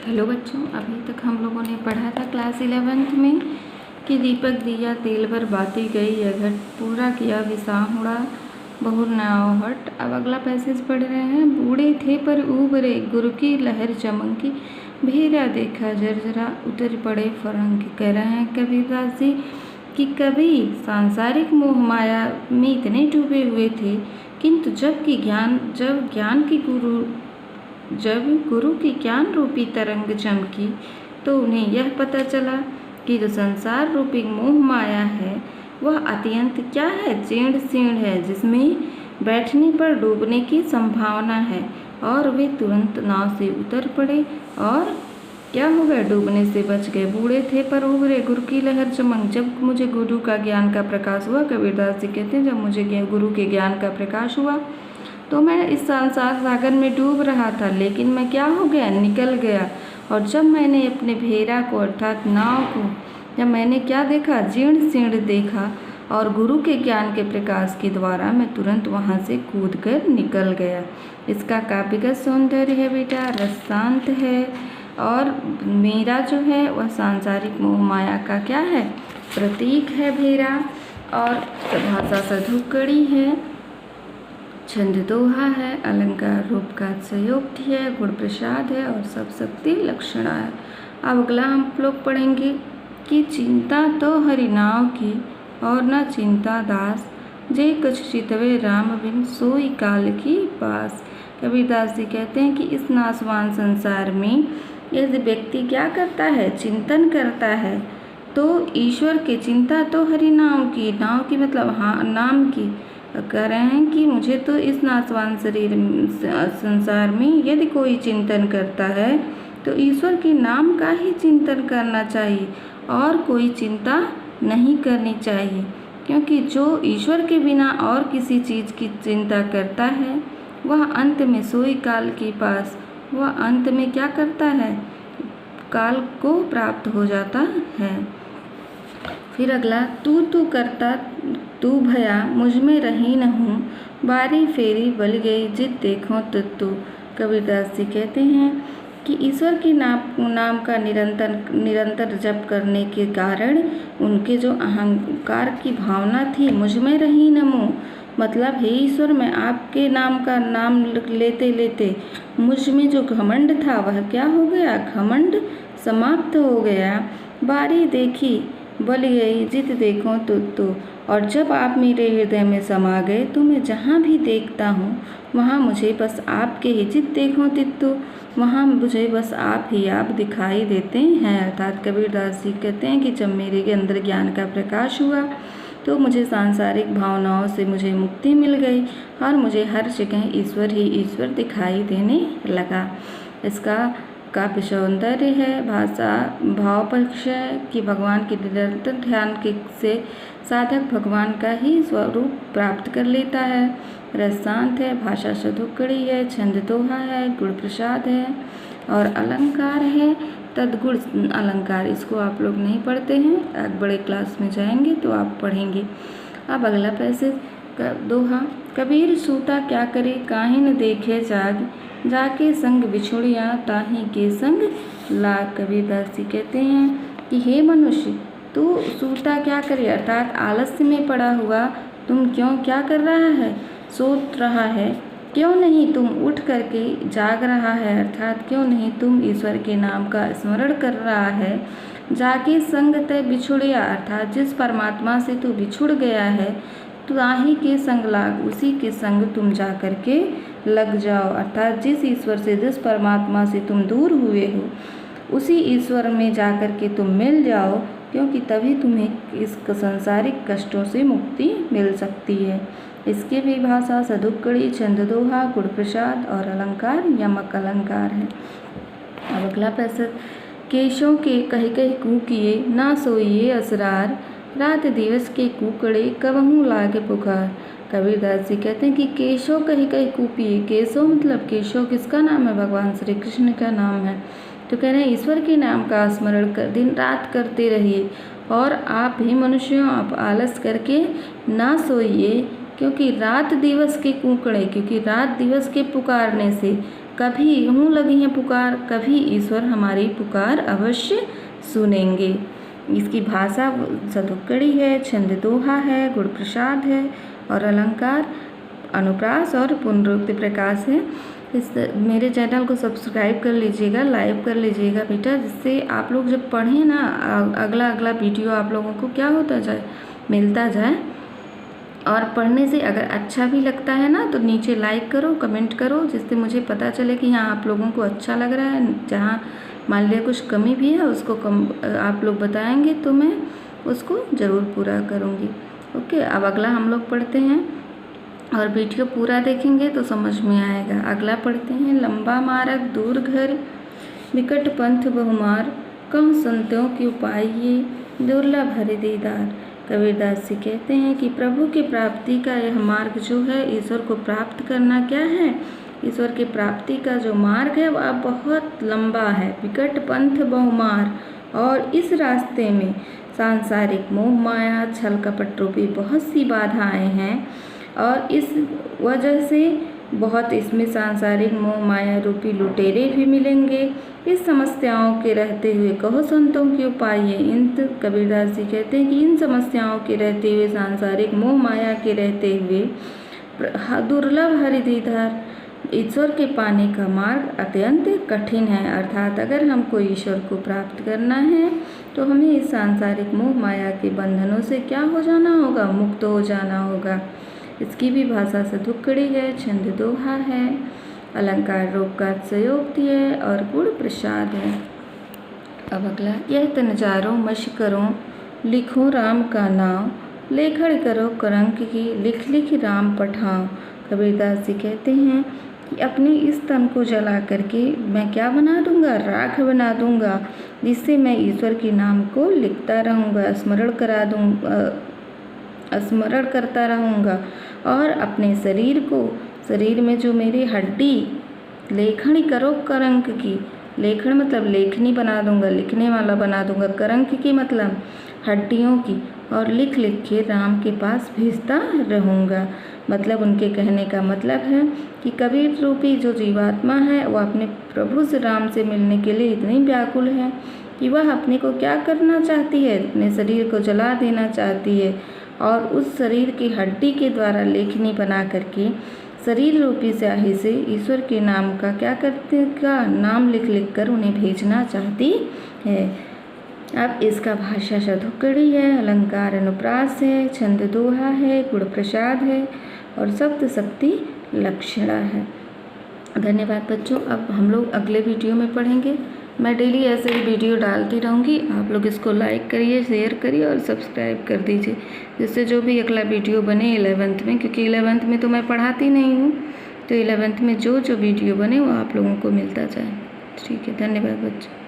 Hello बच्चों, अभी तक हम लोगों ने पढ़ा था क्लास 11th में कि दीपक दिया तेल भर बाती गई, यह घट पूरा किया विसाह उड़ा बहुर नाव हट। अब अगला पैसेज पढ़ रहे हैं। बूढ़े थे पर उबरे गुरु की लहर चमकी, भेरा देखा जर्जरा उतर पड़े फरंग। कह रहे हैं कबीरदास जी कि कभी सांसारिक मोह माया में इतने डूबे हुए थे, किंतु जब गुरु की ज्ञान रूपी तरंग चमकी तो उन्हें यह पता चला कि जो संसार रूपी मोह माया है वह अत्यंत क्या है, जीर्ण शीर्ण है, जिसमें बैठने पर डूबने की संभावना है। और वे तुरंत नाव से उतर पड़े और क्या हो गया, डूबने से बच गए। बूढ़े थे पर उभरे गुरु की लहर चमक। जब मुझे गुरु का ज्ञान का प्रकाश हुआ, कबीरदास जी कहते हैं, जब मुझे गुरु के ज्ञान का प्रकाश हुआ तो मैं इस संसार सागर में डूब रहा था, लेकिन मैं क्या हो गया, निकल गया। और जब मैंने अपने भेरा को अर्थात नाव को जब मैंने क्या देखा, जीर्ण शीर्ण देखा, और गुरु के ज्ञान के प्रकाश के द्वारा मैं तुरंत वहाँ से कूद कर निकल गया। इसका काव्यगत सौंदर्य है बेटा, रस शांत है, और मेरा जो है वह सांसारिक मोह माया का क्या है, प्रतीक है भेरा। और भाषा सधुकड़ी है, छंद दोहा है, अलंकार रूप का संयोक्ति है, गुण प्रसाद है और सब शक्ति लक्षणा है। अब अगला हम लोग पढ़ेंगे कि चिंता तो हरि नाव की और न चिंता दास, जे कछ चितवे राम बिन सोई काल की पास। कबीरदास जी कहते हैं कि इस नाशवान संसार में यदि व्यक्ति क्या करता है, चिंतन करता है, तो ईश्वर की चिंता तो हरि नाम की, नाव की मतलब हाँ नाम की, कह रहे हैं कि मुझे तो इस नाशवान संसार में यदि कोई चिंतन करता है तो ईश्वर के नाम का ही चिंतन करना चाहिए और कोई चिंता नहीं करनी चाहिए। क्योंकि जो ईश्वर के बिना और किसी चीज़ की चिंता करता है वह अंत में सोई काल के पास, वह अंत में क्या करता है, काल को प्राप्त हो जाता है। फिर अगला, तू करता तू भया मुझ में रही न हूँ, बारी फेरी बल गई जित देखो तू। कबीरदास जी कहते हैं कि ईश्वर के नाम का निरंतर जप करने के कारण उनके जो अहंकार की भावना थी, मुझ में रही न हूँ, मतलब हे ईश्वर, मैं आपके नाम का नाम लेते लेते मुझ में जो घमंड था वह क्या हो गया, घमंड समाप्त हो गया। बारी देखी बल गई जित देखो तू। और जब आप मेरे हृदय में समा गए तो मैं जहाँ भी देखता हूँ वहाँ मुझे बस आपके ही, जित देखो तित्तु, वहाँ मुझे बस आप ही आप दिखाई देते हैं। अर्थात कबीरदास जी कहते हैं कि जब मेरे के अंदर ज्ञान का प्रकाश हुआ तो मुझे सांसारिक भावनाओं से मुझे मुक्ति मिल गई और मुझे हर जगह ईश्वर ही ईश्वर दिखाई देने लगा। इसका काव्य सौंदर्य है, भाषा भाव पक्ष है कि भगवान के निरंतर ध्यान के से साधक भगवान का ही स्वरूप प्राप्त कर लेता है। रस शांत है, भाषा सधुकड़ी है, छंद दोहा है, गुण प्रसाद है और अलंकार है, तदगुण अलंकार। इसको आप लोग नहीं पढ़ते हैं, आप बड़े क्लास में जाएंगे तो आप पढ़ेंगे। अब अगला पैसेज दोहा, कबीर सूता क्या करे काहे न देखे जाग, जाके संग बिछुड़िया ताही के संग लाग। कबीरदास जी कहते हैं कि हे मनुष्य, तू सूता क्या करे, अर्थात आलस्य में पड़ा हुआ तुम क्यों क्या कर रहा है, सोच रहा है, क्यों नहीं तुम उठ करके जाग रहा है, अर्थात क्यों नहीं तुम ईश्वर के नाम का स्मरण कर रहा है। जाके संग तय बिछुड़िया, अर्थात जिस परमात्मा से तू बिछुड़ गया है तो ताही के संग लाग, उसी के संग तुम जा कर के लग जाओ। अर्थात जिस ईश्वर से, जिस परमात्मा से तुम दूर हुए हो उसी ईश्वर में जा कर के तुम मिल जाओ, क्योंकि तभी तुम्हें इस सांसारिक कष्टों से मुक्ति मिल सकती है। इसके भी भाषा सधुकड़ी, छंद दोहा, गुण प्रसाद और अलंकार यमक अलंकार है। अब अगला पैसेज, केशों के कह कह कूकिए ना सोइए असरार, रात दिवस के कुकड़े कबहू लागे पुकार। कबीरदास जी कहते हैं कि केशव कही कही कूपिए, केशव मतलब केशव किसका नाम है, भगवान श्री कृष्ण का नाम है। तो कह रहे हैं ईश्वर के नाम का स्मरण कर दिन रात करते रहिए, और आप भी मनुष्यों, आप आलस करके ना सोइए, क्योंकि रात दिवस के कुकड़े, क्योंकि रात दिवस के पुकारने से कभी यूँ लगी है पुकार, कभी ईश्वर हमारी पुकार अवश्य सुनेंगे। इसकी भाषा सदुक्कड़ी है, छंद दोहा है, गुण प्रसाद है और अलंकार अनुप्रास और पुनरुक्ति प्रकाश है। इस मेरे चैनल को सब्सक्राइब कर लीजिएगा, लाइक कर लीजिएगा बेटा, जिससे आप लोग जब पढ़ें ना अगला वीडियो आप लोगों को क्या होता जाए, मिलता जाए। और पढ़ने से अगर अच्छा भी लगता है ना तो नीचे लाइक करो, कमेंट करो, जिससे मुझे पता चले कि हाँ आप लोगों को अच्छा लग रहा है। जहाँ मान लिया कुछ कमी भी है उसको आप लोग बताएंगे तो मैं उसको ज़रूर पूरा करूँगी। ओके, अब अगला हम लोग पढ़ते हैं और वीडियो पूरा देखेंगे तो समझ में आएगा। अगला पढ़ते हैं। लंबा मार्ग दूर घर, विकट पंथ बहुमार, कम संतों की उपाय ये, दुर्लभ हरि दीदार। कबीरदास जी कहते हैं कि प्रभु की प्राप्ति का यह मार्ग जो है, ईश्वर को प्राप्त करना क्या है, ईश्वर की प्राप्ति का जो मार्ग है वह बहुत लंबा है। विकट पंथ बहुमार, और इस रास्ते में सांसारिक मोह माया छल कपट रूपी बहुत सी बाधाएं हैं और इस वजह से बहुत इसमें सांसारिक मोह माया रूपी लुटेरे भी मिलेंगे। इस समस्याओं के रहते हुए कहो संतों के उपाय ये। कबीरदास जी कहते हैं कि इन समस्याओं के रहते हुए, सांसारिक मोह माया के रहते हुए दुर्लभ हरि दीदार, ईश्वर के पाने का मार्ग अत्यंत कठिन है। अर्थात अगर हमको ईश्वर को प्राप्त करना है तो हमें इस सांसारिक मोह माया के बंधनों से क्या हो जाना होगा, मुक्त हो जाना होगा। इसकी भी भाषा सदुक्कड़ी है, छंद दोहा है, अलंकार रोपकार्त्सयोक्ति है और गुण प्रसाद है। अब अगला। यह तनजारो मश करो, लिखो राम का नाम, लेखड़ करो करंक की, लिख लिख राम पठाओ। कबीरदास जी कहते हैं कि अपने इस तन को जला करके मैं क्या बना दूंगा, राख बना दूंगा, जिससे मैं ईश्वर के नाम को लिखता रहूँगा, स्मरण करता रहूँगा। और अपने शरीर में जो मेरी हड्डी, लेखनी करो करंक की, लेखन मतलब लेखनी बना दूंगा, लिखने वाला बना दूंगा, करंक की मतलब हड्डियों की, और लिख लिख के राम के पास भेजता रहूँगा। मतलब उनके कहने का मतलब है कि कबीर रूपी जो जीवात्मा है वह अपने प्रभु से राम से मिलने के लिए इतनी व्याकुल है कि वह अपने को क्या करना चाहती है, अपने शरीर को जला देना चाहती है और उस शरीर की हड्डी के द्वारा लेखनी बना करके शरीर रूपी स्याही से ईश्वर के नाम का क्या करते का नाम लिख लिख कर उन्हें भेजना चाहती है। अब इसका भाषा सदुक्कड़ी है, अलंकार अनुप्रास है, छंद दोहा है, गुण प्रसाद है और सप्त शक्ति लक्षणा है। धन्यवाद बच्चों। अब हम लोग अगले वीडियो में पढ़ेंगे। मैं डेली ऐसे ही वीडियो डालती रहूँगी, आप लोग इसको लाइक करिए, शेयर करिए और सब्सक्राइब कर दीजिए, जिससे जो भी अगला वीडियो बने 11th में, क्योंकि 11th में तो मैं पढ़ाती नहीं हूँ, तो 11th में जो वीडियो बने वो आप लोगों को मिलता जाए। ठीक है, धन्यवाद बच्चों।